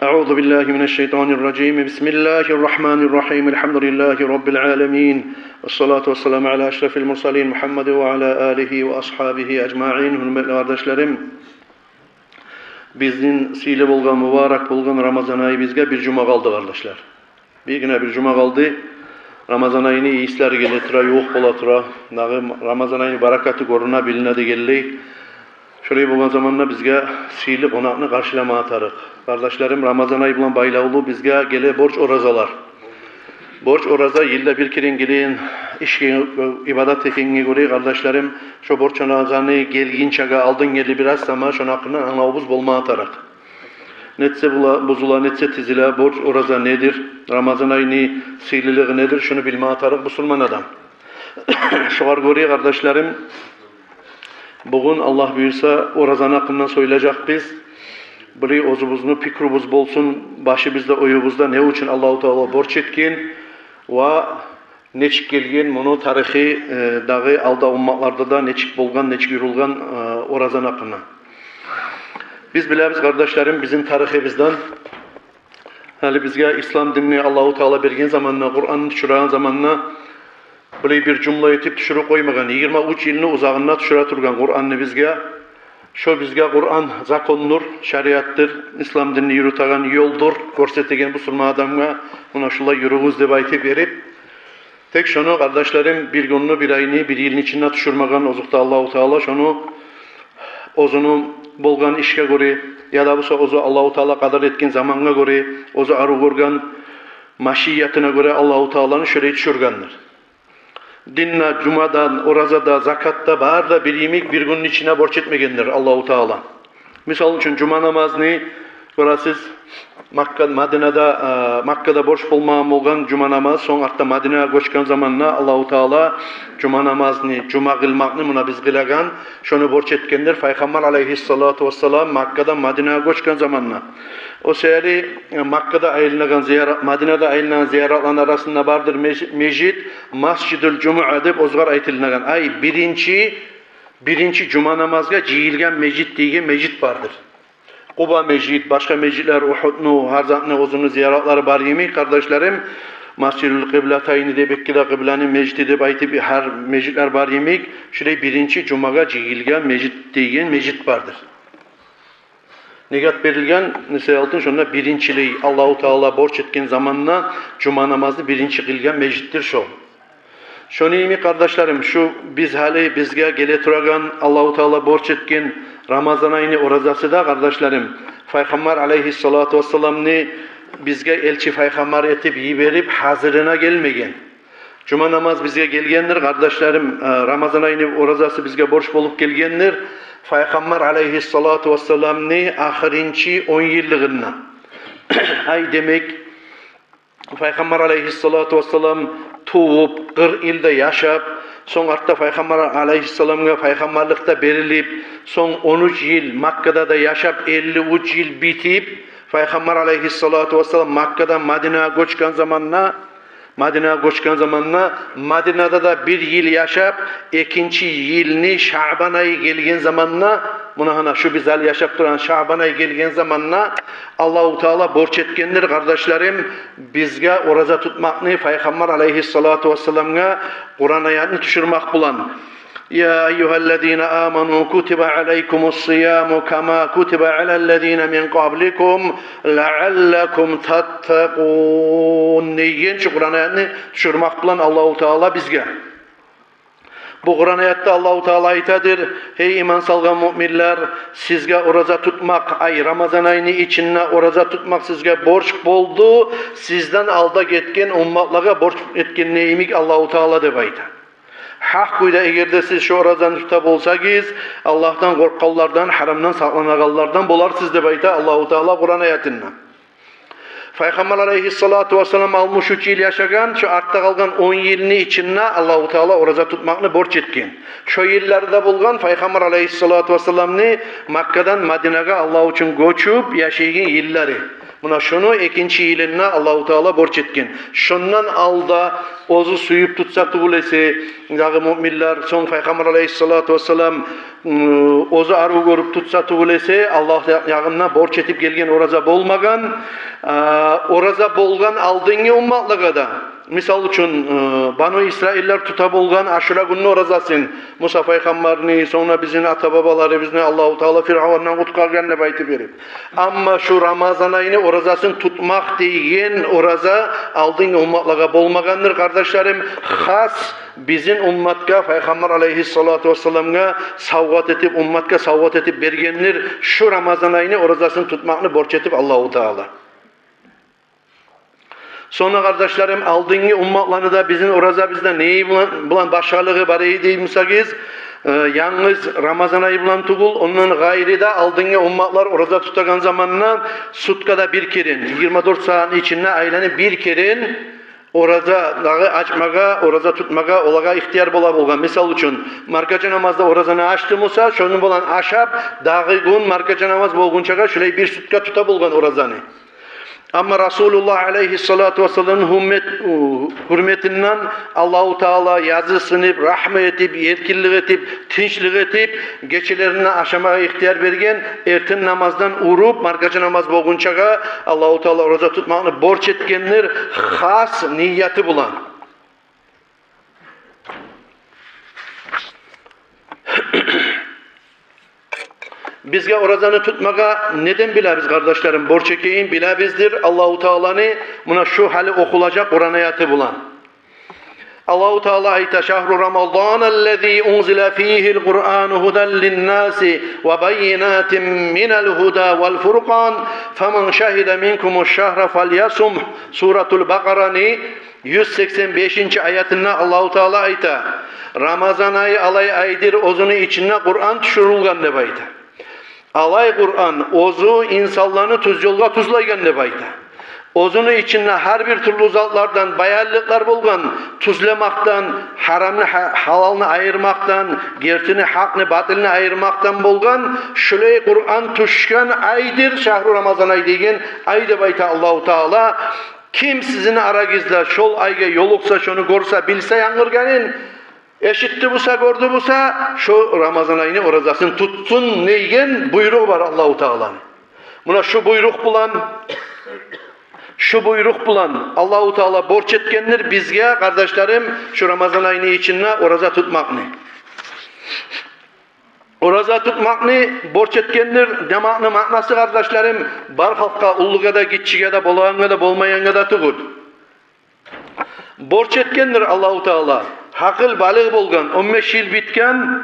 Euzu billahi mineşşeytanirracim. Bismillahirrahmanirrahim. Elhamdülillahi rabbil alamin. Vessalatu vesselamu ala eşrefil mursalin Muhammed ve ala alihi ve ashabihi ecmaîn. Hürmetli kardeşlerim, bizning siyli bo'lgan, muborak bo'lgan Ramazan ayı bizga bir cuma qaldı kardeşler. Birgina bir cuma qaldı. Ramazan ayını iyisler geletura, yo'q bo'latura, Ramazan ayını barakati ko'rina bilinadi geldi. Şöyle bo'lgan zamanla bizga siyli qonaqni qarshilama atarıq. Kardeşlerim, Ramazan ayı bilan baylaulu bizga gele borç orazalar. Borç oraza yılda bir kirin gelin, işki ibadat ekenine göre kardeşlerim, şu borç orazanı gelginçaga aldın geli biraz ama şunun hakkında anlavuz bolma atarak. Netse buzula, netse tizila, borç oraza nedir? Ramazan ayını siyililiği nedir? Şunu bilme atarak Müslüman adam. Şuar göre kardeşlerim, bugün Allah buyursa orazan hakkından söyleyecek biz. Biri ozubuzunu pikrubuz bolsun, başımızda oyubuzda ne için Allah-u Teala borç etken ve neçik gelgen, bunu tarihi dağı alda ummatlarda da neçik bolgan, neçik yürülgan orazan hakkında. Biz biliriz kardeşlerim, bizim tarihimizden, hali bizge İslam dinini Allah-u Teala bergen zamanına, Kur'an'ı düşüren zamanına böyle bir cümle etip düşürü koymagan, 23 yılını uzağına düşüre turgan Kur'an'ı bizge, şu bizge Kur'an zakondur, şeriattır, İslam dinini yürütegen yoldur, görsetigen Müslüman adamga buna şulay yürüğüz deb aytıp verip, tek şunu kardeşlerim bir gününü, bir ayını, bir yılın içine düşürmegen ozukta Allah-u Teala şunu ozunu bolgan işe göre ya da bu ozu Allah-u Teala kadar etken zamana göre, ozu arı görgen maşiyatına göre Allah-u Teala'nın şöyle düşürgendir. Dinle, cumadan, orazada, zakatta, bağırda bir yemek bir günün içine borç etmegendir Allah-u Teala. Misal için cuma namazını görəsiz Makka'da borç bulmağım olgan cuma namaz, son artta Madine'ye koşkan zamanla Allah-u Teala cuma namazını, cuma kılmağını buna biz kılagan, şunu borç etkendir. Peygamber aleyhissalatu vesselam Makka'dan Madine'ye koşkan zamanla. O seyri Makka'da ayılınan ziyaret, Madine'de ayılınan ziyaretlerin arasında vardır mecid, Masjidül Cuma deb ozgar aytılgan. Ay birinci cuma namazga ciyilgen mecid diye mecid vardır. Quba mecid, başka mecitler, Uhud'nu, Harzat'nu, uzunu ziyaretleri var yemek kardeşlerim. Masjidül Kıblatayni deb ikkila kıblanın mecidi deb aytıp her mecitler var yemek. Şuraya birinci cumaga ciyilgen mecid diye mecid vardır. Negat berilgen, nese altın şunda birinciliği Allah-u Teala borç etken zamanla cuma namazını birinci kılgen mecittir şu. Şunu iyi mi kardeşlerim, şu biz hali bizge gele turagan Allah-u Teala borç etken Ramazan ayını orazası da kardeşlerim, Peygamber aleyhissalatu vesselam'ni bizge elçi Peygamber etip iyi verip hazırına gelmegen. Cuma namaz bizge gelgendir kardeşlerim, Ramazan ayını orazası bizge borç bolup gelgendir. Peygamber aleyhissalatu vesselam'ni ahirinci 10 yıllığına. Ay demek, Peygamber aleyhissalatu vesselam tuğup, 40 yılda yaşap, son artta Peygamber aleyhisselam'a peygamberlikte berilip, son 13 yıl Makka'da da yaşap, 53 yıl bitip, Peygamber aleyhissalatu vesselam Makka'dan Madine'ye koşkan zamanla, Madine'de da bir yıl yaşap, ikinci yılını Şaban ayı gelgen zamanla, buna şu bizal yaşap duran Şaban ayı gelgen zamanla Allah-u Teala borç etkendir kardeşlerim, bizge oraza tutmakni Peygamber aleyhissalatu vesselam'a Kur'an ayetini düşürmek bulan. Ya eyyühellezine amanu kutiba aleykumus-siyamu kama kutiba alellezine min qablikum leallekum tattakun. Neyin şu Kur'an ayetini düşürmek bulan Allah-u Teala bizge. Bu Kur'an ayette Allah-u Teala aytadır. Hey iman salgan müminler, sizge oraza tutmak, ay Ramazan ayını içinde oraza tutmak sizge borç boldu. Sizden alda getken ummatlara borç etken neyimik Allah-u Teala deb ayta. Hak kuyda eğer siz şu orazan tutab olsanız, Allah'tan korkanlardan, haramdan saklananlardan bolarsınız deb ayta Allah-u Teala Kur'an ayetinde. Peygamber aleyhissalatu vesselam almış 3 yıl yaşagan, şu artta kalgan 10 yılını içinde Allah-u Teala oraza tutmakını borç etken. Şu yıllarda bulgan Peygamber aleyhissalatu vesselam'ni Makka'dan Madine'ye Allah için göçüp yaşayan yılları. Muna şunu ikinci ilinne Allahu Teala borç etken. Şundan alda ozu suyup tutsa tugulesi, dağı müminler son Peygamber Aleyhissalatu vesselam ozu arı görüp tutsa tugulesi Allah yağına borç etip gelgen oraza bolmagan, oraza bolgan aldığını ummatlığa da. Misal üçün Banu İsrailler tuta bolgan Aşura günü orazasın. Musa Peygamberini sonra bizim ata babaları bizni Allahu Teala Firavundan kutkarganını baytı verip. Ama şu Ramazan ayını orazasın tutmak deyin oraza aldığın ummatlığa bolmagandır kardeşlerim. Has bizim ummatka Peygamber Aleyhissalatu vesselam'a savvat etip ummatka savvat etip bergenler şu Ramazan ayını orazasın tutmakını borç etip Allahu Teala. Sonra kardeşlerim aldığını ummatlarını da bizim oraza bizde neyi bulan başarılığı bari deyimsakiz yalnız Ramazan ayı bulan tugul onun gayri de aldığını ummatlar oraza tutagan zamanına sutkada bir kerin 24 saat içinde aileni bir kerin oraza dağı açmaga, oraza tutmaga, olaga ihtiyar bola bolgan. Misal üçün, markaca namazda orazanı açtım olsa, şunun bolan aşap, dağı gün markaca namaz bolgunçaga şöyle bir sutka tuta bolgan orazanı. Ama Resulullah Aleyhissalatu vesselam'ın hürmetinden Allahu Teala yazısını rahmet edip, yerkillik edip, tinçlik edip, geçilerini aşamaya ihtiyar bergen, erten namazdan urup, markaca namaz bolgunçaga Allahu Teala roza tutmakını borç etkenler has niyeti bulan. Bizge orazanı tutmaga neden biliriz kardeşlerim? Borç ekeyin bilabizdir. Allahu Teala'nı buna şu hali okulacak Kur'an ayeti bulan. Allahu Teala ayta şahru Ramazanellezî unzile fîhil Kur'anu huden linnâsi ve beyinatin minel huda vel furqan femen şehide minkumuş şehre felyasum Suratul Bakara'nı 185. ayetinde Allahu Teala ayta Ramazan ayı alay aydır ozunu içine Kur'an düşürülgen de bayta. Alay Kur'an ozu insanlarını tuz yolga tuzlaygan de bayta. Ozunu içinde her bir türlü zatlardan bayallıklar bolgan tuzlamaktan, haramını halalını ayırmaktan, gertini hakını batılını ayırmaktan bolgan şöyle Kur'an tuşkan aydır şahru Ramazan ay degen ayda bayta Allahu Teala kim sizin aragizda şol ayga yoluksa şunu görse bilse yangırganin eşitti busa, gördü busa, şu Ramazan ayını orazasını tutsun neygen buyruğu var Allahu Teala'nın. Buna şu buyruk bulan Allahu Teala borç etkenler bizge kardeşlerim şu Ramazan ayını içinde oraza tutmak ne? Oraza tutmak ne? Borç etkenler demaklı manası kardeşlerim bar halka ulluğa da gitçiye de bolağına da bolmayana da tugul. Borç etkenler Allahu Teala hakıl balığı bolgan 15 yıl bitken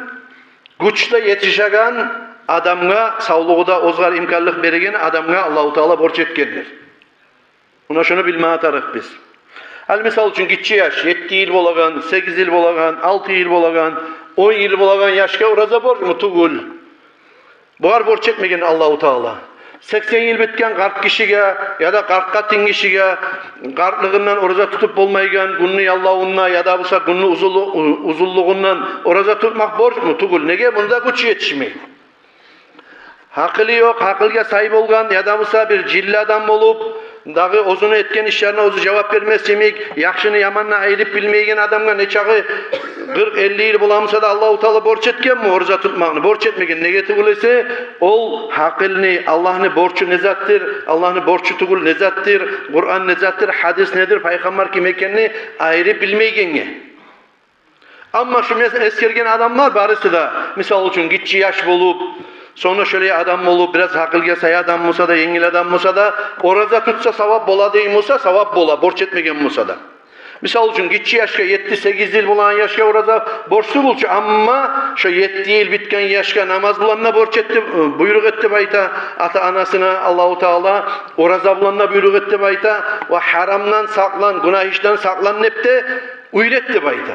güçte yetişegen adamga sağlığı ozgar imkanlık bergen adamga Allahu Teala borç etkenler. Buna şunu bilmeye atarıq biz. Al misal üçün gitçi yaş 7 yıl bolagan, 8 yıl bolagan, 6 yıl bolagan, 10 yıl bolagan yaşka oraza borç mu tugul? Bular borç etmegen Allahu Teala. 80 yıl bitken 40 kişiye ya da 40'ka tin kişiye kartlığından oraza tutup bolmaygan günlü yallağınla ya da busa günlü uzunluğundan oraza tutmak borç mu tugul? Nege bunda güç yetişmeyi? Hakılı yok, hakılga sahip olgan ya da busa bir cilli adam olup dağı ozunu etken işlerine ozu cevap vermesimik, yakşını yamanla ayırıp bilmeygen adamga ne çağı 40-50 yıl bulamsa da Allah-u Teala borç etken mi orza tutmağını? Borç etmegen nege tugulese ol hakılını, Allah'ını borçu nezattir, Allah'ını borçu tugul nezattir, Kur'an nezattir, hadis nedir, Peygamber kim ekenini ayırıp bilmeygen. Ama şu eskergen adamlar barısı da misal için gitçi yaş bulup sonra şöyle adam olup biraz hakılga say adam olsa da yengil adam olsa da oraza tutsa savap bola deyim olsa savap bola borç etmegen olsa da. Misal için gitçi yaşka 7-8 yıl bulan yaşka oraza borçlu bulçu ama şu 7 yıl bitken yaşka namaz bulanına borç etti, buyruk etti bayta ata anasına Allahu Teala oraza bulanına buyruk etti bayta ve haramdan saklan, günah işten saklan nepte uyletti bayta.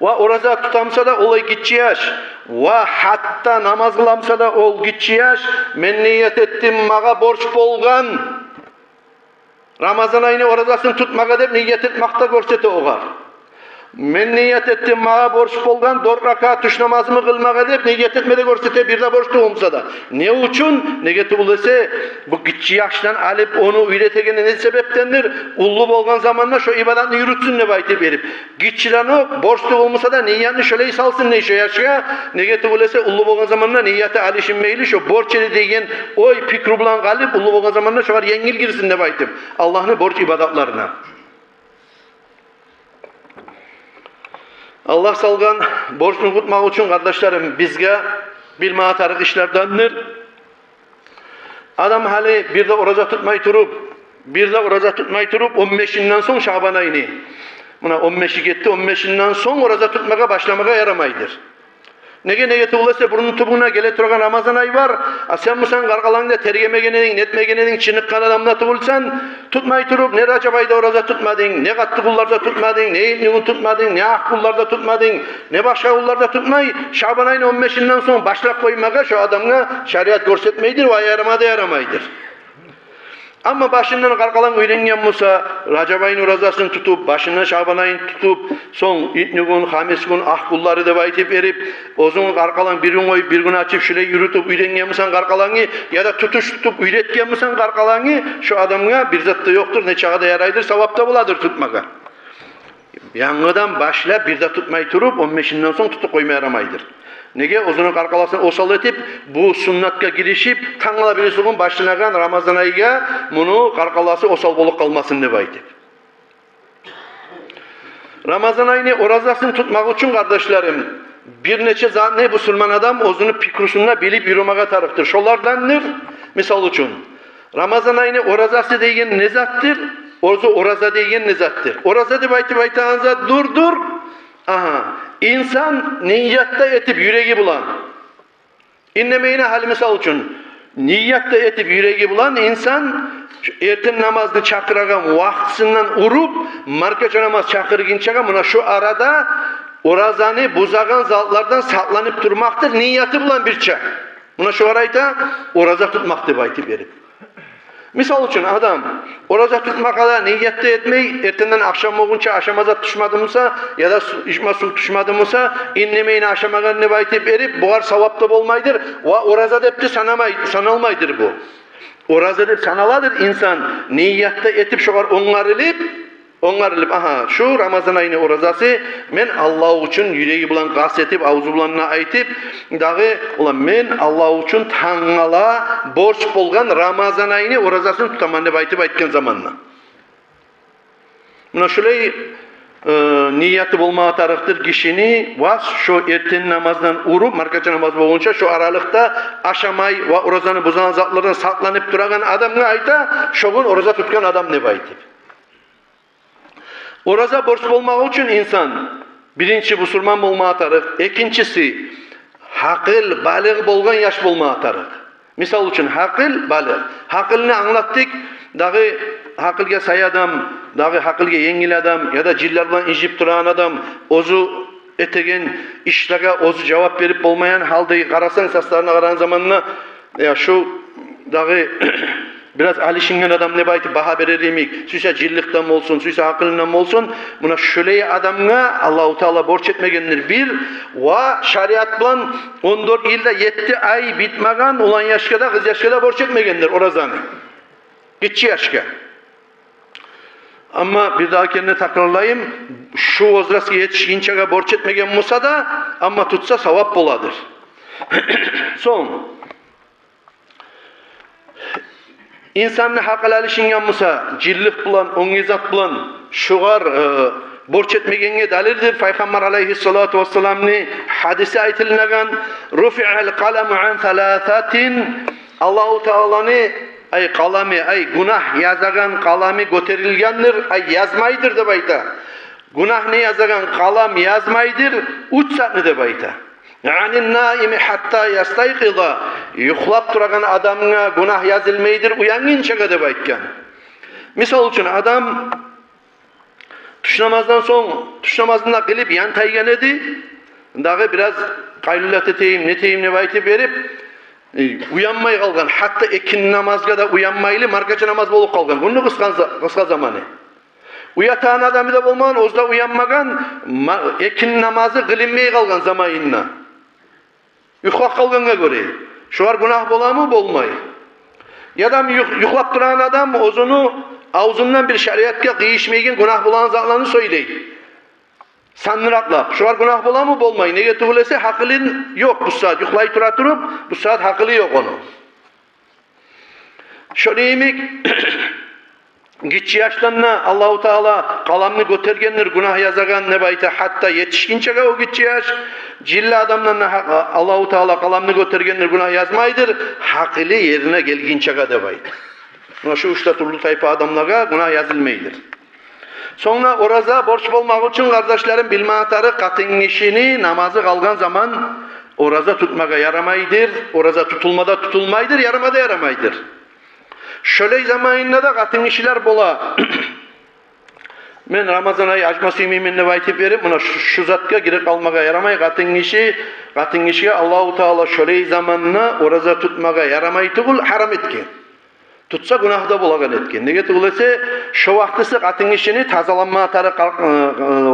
Ve oraza tutamsa da olay gitçi yaş. Ve hatta namaz kılamsa da ol gitçi yaş. Men niyet ettim mağa borç bolgan. Ramazan ayını orazasını tutmağa dep niyet etmakta görsete oğar. Men niyet ettim mağa borç bolgan 4 rakat tuş namazımı kılmağa dep niyet etmede görsete bir de borçlu olmasa da. Ne üçün? Nege tuğulese bu gitçi yaştan alıp onu üretegene ne sebeptendir? Ullu bolgan zamanla şu ibadatını yürütsün ne bayti berip. Gitçilerini borçlu olmasa da niyetini şöyle salsın ne işe yaşaya. Nege tuğulese ullu bolgan zamanla niyeti alışın meyli şu borç eli degen oy pikru bulan kalıp ullu bolgan zamanla şu var yengil girsin ne baytım. Allah'ın borç ibadatlarına. Allah salgan borçunu tutmak için kardeşlerim bizge bilmeye tarık işlerdendir. Adam hali bir de oruca tutmayı turup 15'inden son Şaban ayını. Buna 15'i gitti 15'inden son oruca tutmaya başlamaya yaramaydır. Nege tuğulasa bunun tubuna gele turgan Ramazan ayı var. Sen musan qarqalangda tergemegenedin, netmegenedin, çınıkkan adamla tuğulsan, tutmay turup, ne Racab ayda oruca tutmadın, ne katlı kullarda tutmadın, ne ilmiğin tutmadın, ne ak kullarda tutmadın, ne başka kullarda tutmay, Şaban ayının 15'inden son başlap koymağa şu adamına şariat görsetmeydir ve yaramaydır. Ama başından qarqalan uyrengen Musa, Racab ayının orazasını tutup, başından Şaban ayını tutup, son İtnügun, Hamisgun, ahkulları da baytip verip, ozun qarqalan bir gün koyup, bir gün açıp, şöyle yürütüp, uyrengen Musan qarqalanı, ya da tutup, üretgen Musan qarqalanı, şu adamına bir zat da yoktur, ne çağa da yaraydır, savapta buladır tutmağa. Yanıdan başla bir de tutmayı turup, 15'inden son tutup koymaya yaramaydır. Nege ozunu qarqalasını osal etip, bu sunnatka girişip, tangala birisi başlanagan Ramazan ayıga bunu qarqalası osal bolup kalmasın ne baytip. Ramazan ayını orazasını tutmak için kardeşlerim, bir neçe ne Müslüman adam ozunu pikrusunda bilip yürümeye tarıktır. Şolardandır, misal için. Ramazan ayını orazası degen ne zattır? Oraza degen ne zattır? Oraza de bayti anza dur. Aha, insan niyatta etip yüreği bulan. İnnemeyine hal misal için. Niyatta etip yüreği bulan insan erten namazını çakıragan vaxtısından urup markaça namaz çakırginçaga buna şu arada orazanı buzagan zatlardan saklanıp durmaktır. Niyatı bulan bir çak. Buna şu arayda oraza tutmaktır bayti verip. Misal için adam oruca tutmakla niyette etmeyi ertenden akşam olunca aşamaza düşmadımsa ya da içme su düşmadımsa inlemeyin aşamaga ne baytip erip buğar savapta olmaydır ve oruca depti sanalmaydır bu. Oruca dep sanaladır insan niyette etip şoğar ongarılıp aha şu Ramazan ayını orazası men Allah için yüreği bulan qasetip avzu bulanına aytip dağı ulan men Allah için tangala borç bolgan Ramazan ayını orazasını tutaman dep aytkan zamanla. Mına şulay niyeti bolmağa tarıktır kişini vas şu erten namazdan urup markaça namaz boğunca şu aralıkta aşamay ve orazanı bozan zatlardan saklanıp duragan adamına ayta şoğun oraza tutkan adam ne baytip. Oraza borç olmak için insan birinci Müslüman olmağa tarık, ikincisi hakıl, balık bolgan yaş bolmağa tarık. Misal için hakıl, balık. Hakılını anlattık, dağı hakılga say adam, dağı hakılga yengil adam ya da cillarla incip duran adam, ozu etegen işlere ozu cevap verip olmayan halde karasan saslarına karan zamanına ya şu dağı biraz alışıngan adam ne bayti baha bereremik, süyse cillikten olsun, süyse akılından olsun, buna şöyle adamına Allah-u Teala borç etmegendir bir, ve şariat bilan 14 yılda 7 ay bitmagan, ulan yaşkada, kız yaşkada borç etmegendir orazanı. Gitçi yaşka. Ama bir daha kendine takrarlayayım, şu ozraski yetişkinçaga borç etmegen olsa da, ama tutsa savap boladır. Son. İnsanın hakal alışıngan musa, cillik bulan, ongizat bulan, şugar borç etmegenge dalildir. Peygamber aleyhissalatu vesselam'ni hadisi aytilinagan rufi'al kalamu an thalathatin Allah-u Teala'nı ay kalami, ay günah yazagan kalami göterilgendir, ay yazmaydır da bayta. Günah ne yazagan kalam yazmaydır, uçsatını da bayta. Yani naimi hatta yastayqida yuxlab turagan adamına günah yazılmaydır uyanınca da baytkan. Misal için adam tuş namazdan son tuş namazında kılıp yan taygan edi. Dağı biraz qaylulat eteyim, neteyim ne baytı verip uyanmay kalgan. Hatta ekin namazga da uyanmaylı markaça namaz bolup kalgan. Bunu kıska zamanı. Uyatan adamı da bolmagan, ozda uyanmagan, ekin namazı kılınmay kalgan zamanına. Yuklap kalganga göre. Şular günah bola mı? Bolmay. Ya da yuklap duran adam ozunu ağzından bir şeriatga kıyışmaygen günah bolan zatlarını söyleydi. Sanıraklap. Şular günah bola mı? Bolmay. Nege tugulese hakılın yok bu saat. Yuklay tura turup bu saat hakılı yok onu. Şöyleyimik gitçi yaşlarına Allah-u Teala kalamını götergenler günah yazagan ne bayta hatta yetişkinçe o gitçi yaş cilla adamlarına Allah-u Teala kalamını götergenler günah yazmaydır. Hakili yerine gelginçe de bayta. Şu uçta turlu tayfa adamlara günah yazılmaydır. Sonra oraza borç olmak için kardeşlerim bilme atarı katın işini namazı kalgan zaman oraza tutmaga yaramaydır. Oraza tutulmada tutulmaydır, yaramada yaramaydır. Şöyle zamanında da katın işler bola. Men Ramazan ayı açması iminle baytip verip buna şu zatka girip almaga yaramay katın işi Allah-u Teala şöyle zamanına oraza tutmaga yaramay tugul haram etken. Tutsa günahda bolagan etken. Nege tugulese şu vaktisi katın işini tazalanma atarı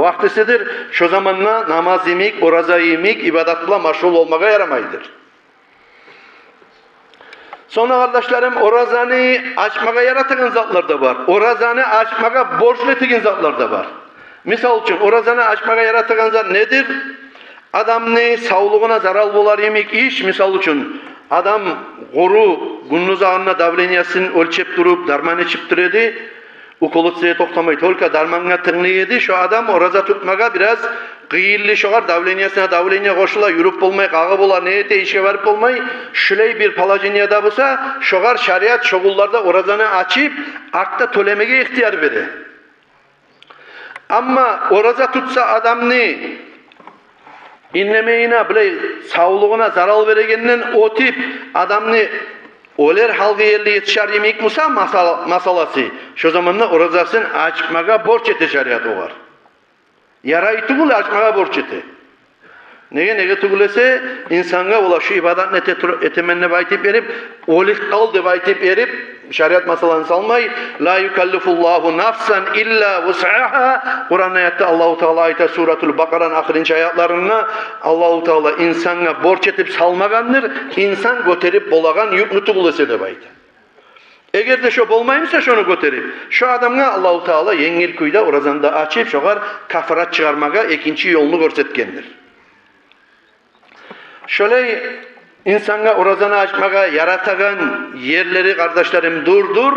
vaktisidir. Şu zamanına namaz yemik, oraza yemik, ibadatla maşgul olmaga yaramaydır. Sonra kardeşlerim orazanı açmaga yaratan zatlar da var. Orazanı açmaga borçlu etigen zatlar da var. Misal için orazanı açmaga yaratan zat nedir? Adamın sağlığına zarar bolar yemek iş. Misal için adam koru gündüz ağına davleniyasını ölçep durup darman içip duredi. Ukolutsuya toktamayı tolka darmanına tırnı yedi. Şu adam oraza tutmaga biraz kıyıllı şoğar davleniyasına koşula yürüp olmay, kağı bola neyete işe varıp olmay. Şüley bir palaciniyada bulsa şoğar şariat şoğullarda orazanı açıp akta tölemege ihtiyar verir. Ama oraza tutsa adamını inlemeyine bile sağlığına zarar veregeninden o tip adamını oler halgı yerli yetişer yemek musa masalası. Şu zamanla orazasın açmaga borç eti şariatı var. Yarayı tugul açmaga borç eti. Nege tugulese insanga ola şu ibadat etemenne baytip verip olik kal de baytip verip şariat masalarını salmay la yukallifullahu nafsan illa vus'aha. Kur'an ayette Allahu Teala ayette Suratul Bakara'nın ahirinci ayetlerine Allahu Teala insanga borç etip salmagandır. İnsan göterip bolagan yük tugulese de baytip. Eğer de şu bolmaymışsa şunu göterip şu adamga Allahu Teala yengil kuyda orazanda açıp şoğar kafarat çıkarmaga ikinci yolunu görsetkendir. Şöyle insanga orazanı açmaga yaratagan yerleri kardeşlerim durdur.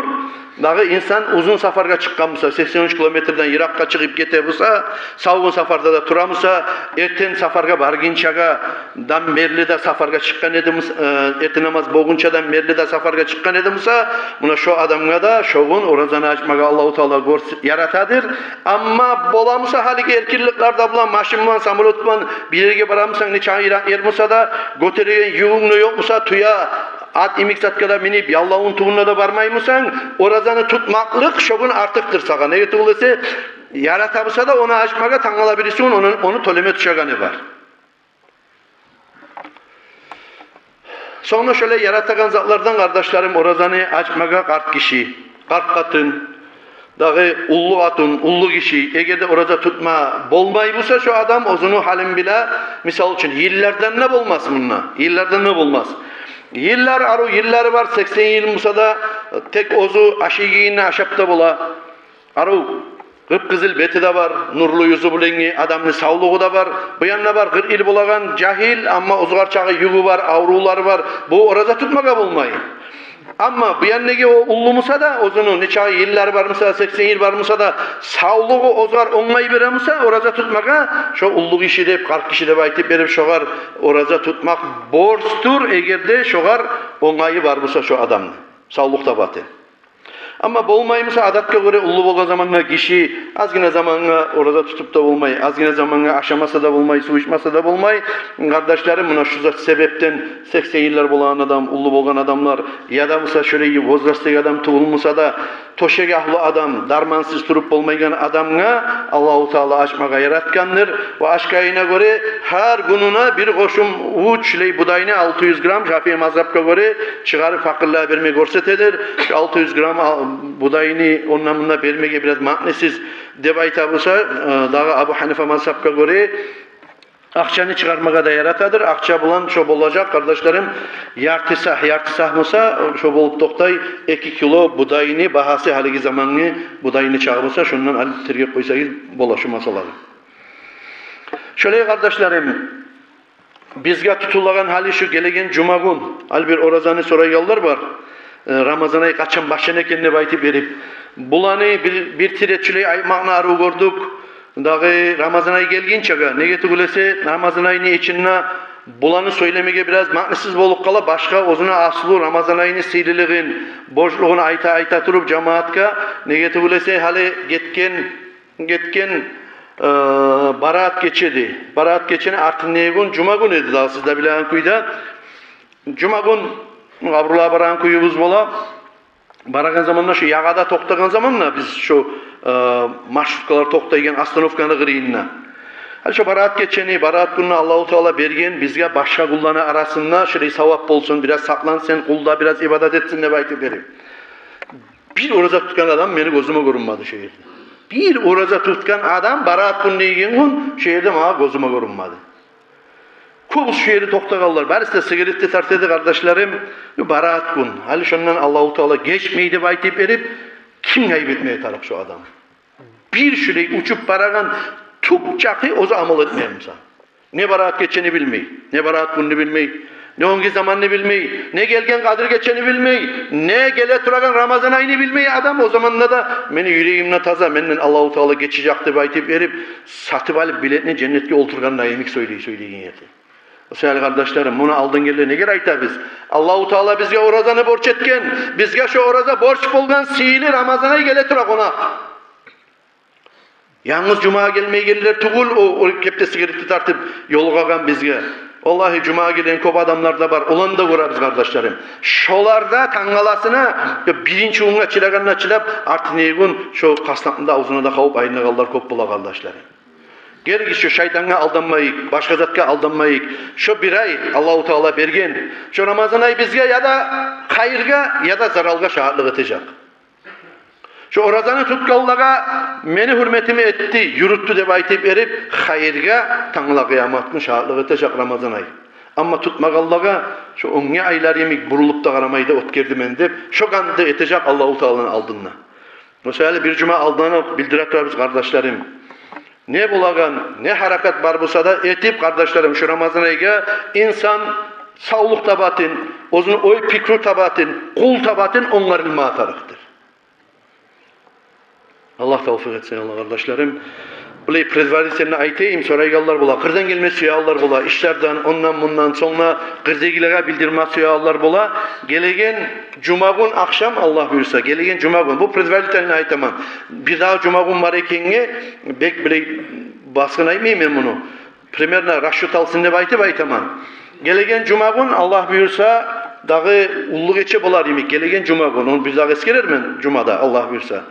Dağı insan uzun safarga çıkkanmışsa 83 kilometreden Irak'a çıkıp getebilse savun safarda da turamsa erten safarga barginçaga dan merli de safarga çıkkan edimiz erten namaz boğunçadan merli de safarga çıkkan edimse buna şu adamga da şoğun orazanı açmaga Allah-u Teala yaratadır. Ama bolamsa halik erkirliklerde bulan maşinman samolotman bir yere baramsan niçan yermusa da götürüyen yuğunlu yokmusa tuya at imik satkada minip yallahun tuğuna da varmaymışsan orazanı tutmaklık şogun artıktır sağa. Ne getiriyorsa yaratabısa da onu açmaga tanala birisi onu töleme tuşaganı var. Sonra şöyle yaratagan zatlardan kardeşlerim orazanı açmaga kart kişi, kart katın, dağı ullu atın, ullu kişi, eğer de oraza tutma bolmay bulsa şu adam ozunu halim bile misal için yıllardan ne bulmaz bununla? Yıllardan ne bulmaz? Yıllar var 80 yıl Musa'da tek ozu aşigiyine aşapta bola. Kıpkızıl beti de var, nurlu yüzü bulengi, adamın sağlığı da var. Bu yanına var, 40 yıl bulagan cahil ama ozgar çağı yügü var, avrular var. Bu oraza tutmaga bulmayın. Ama bu yanındaki o ullu Musa da ozunun niçağı yıllar var Musa, 80 yıl var Musa da sağlığı ozgar onmayı veren Musa oraza tutmaga şu ullu kişi de 40 kişi de baytip verip şoğar oraza tutmak borçtur eğer de şoğar onayı var Musa şu adamın sağlıkta batı. Ama bolmaymışsa adatka göre ullu bolgan zamanla kişi az yine zamanla orada tutup da olmayı, az yine zamanla aşamasa da olmayı, su içmasa da olmayı. Kardeşlerim buna şu sebepten 80 yıllar bolan adam, ullu bolgan adamlar ya da mesela şöyle bozrastık adam tuğulmuşsa da toşegahlı adam, darmansız turup bolmaygan adamga Allahu Taala açmaga yaratgandır. Ve aşkayına göre her gününe bir koşum uçley budayını 600 gram Şafii mazhabka göre çıgarıp fakirliğe vermeyi görsetedir. 600 gram budayını onunla vermeye biraz maknesiz dep aytabısa dağı Abu Hanife mazhabka göre akçanı çıkarmaga da yaratadır. Akça bulan şo olacak kardeşlerim. Yartısah mısa şo bolup toktay 2 kilo budayını bahası haligi zamanını budayını çağırsa şundan alıp terge koysayız bolaşu masaları. Şöyle kardeşlerim, bizge tutulagan hali şu gelegen cuma gün al bir orazanı sorayallar var. Ramazan ayı kaçan başına ekenine baytip verip bulanı bir tiretçiliği aymağına arı gördük. Dağı Ramazan ayı gelgin çaga. Ne getirgülese Ramazan ayını içine bulanı söylemege biraz maknesiz bolup kala başka ozuna aslı Ramazan ayını siyliliğin boşluğunu ayta turup cemaatka ne getirgülese hali getken Barat geçedi. Barat geçeni artık ne gün? Cuma günü edi daha sizde bilen kuyda. Cuma gün Abrula baran kuyumuz bola. Baragan zamanla şu yağada toktagan zamanla biz şu marşrutkalar toktaygen astanovkanı kırıyınna. Hal şu barat geçeni, barat günü Allahu Teala bergen bizge başka kullarına arasında şöyle savap olsun, biraz saklansın, kulda biraz ibadet etsin ne baytı derim. Bir oruza tutkan adam beni gözüme görünmedi şehirde. Bir oruza tutkan adam barat günü yiyen gün şehirde bana gözüme görünmedi. Kubus şehri toktagallar. Barisi de sigarette tartedi kardeşlerim. Barat gün. Hali şundan Allahu Teala geçmeydi baytip verip kim kaybetmeye taraf şu adam. Bir şurayı uçup baragan tukçakı oza amal etmeyeyim sana. Ne barat geçeni bilmeyi, ne barat gününü bilmeyi, ne ongi zamanını bilmeyi, ne gelgen kadir geçeni bilmeyi, ne gele turagan Ramazan ayını bilmeyi adam o zamanla da beni yüreğimle taza, benden Allahu Teala geçecekti baytip verip satıp alıp biletini cennetke oturgan nayimik söyleyin yeti. Sevgili kardeşlerim, bunu aldın geldi ne gerek biz? Allahu Teala bizge orazanı borç etken, bizge şu oraza borç bulgan sihirli Ramazan'a gele turak ona. Yalnız Cuma gelmeye gelirler tuğul o kepte sigareti tartıp yolu kagan bizge. Vallahi Cuma gelen kop adamlar da var. Olan da vurarız kardeşlerim. Şolarda tangalasına birinci unga çılaganına çılap artık ne gün şu kasnakında uzuna da kavup ayına kaldılar kop bula kardeşlerim. Gerçi şu şeytana aldanmayık, başka zatga aldanmayık. Şu bir ay Allahu Teala bergen. Şu Ramazan ayı bizge ya da hayırga ya da zaralga şahitlik edecek. Şu orazanı tutkallaga meni hürmetimi etti, yürüttü de baytip verip hayırga tanla kıyamatını şahitlik edecek Ramazan ayı. Ama tutmagallaga şu 10 aylar yemek burulup da karamaydı ot gerdimen dep şu kandı edecek Allahu Teala'nın aldığına. Mesela bir cuma aldığını bildirekler biz kardeşlerim. Ne bulagan, ne harakat var bulsa da etip kardeşlerim şu Ramazan ayıga insan sağlık tabatın, uzun oy pikru tabatın, kul tabatın onların atarıktır. Allah tevfik etsin Allah kardeşlerim. Bulay prezvalisyenine aytayım soraygallar bula. Kırdan gelme suyallar bula. İşlerden ondan bundan sonra kırdegilere bildirme suyallar bula. Gelegen cuma gün akşam Allah buyursa. Gelegen cuma gün. Bu prezvalisyenine aytamam. Bir daha cuma gün var ekenge bek bilay baskın aymayayım ben bunu. Primerna raşut alsın ne baytamam. Gelegen cuma gün Allah buyursa dağı ullu geçe bolar yemek. Gelegen cuma gün. Onu bir daha eskerer mi cumada Allah buyursa.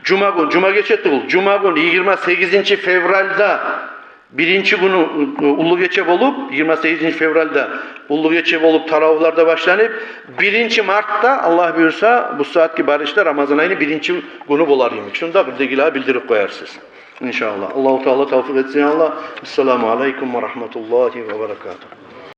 Cuma gün, cuma geçetti bu. Cuma gün 28. fevralda birinci günü ullu geçe bolup 28. fevralda ullu geçe bolup taravihlarda başlanıp 1. Mart'ta Allah buyursa bu saatki barışta Ramazan ayının 1. günü bolar yemek. Şunu da bir bildirip koyarsınız. İnşallah. Allahu Teala tevfik etsin Allah. Esselamu aleyküm ve rahmetullahi ve berekatuhu.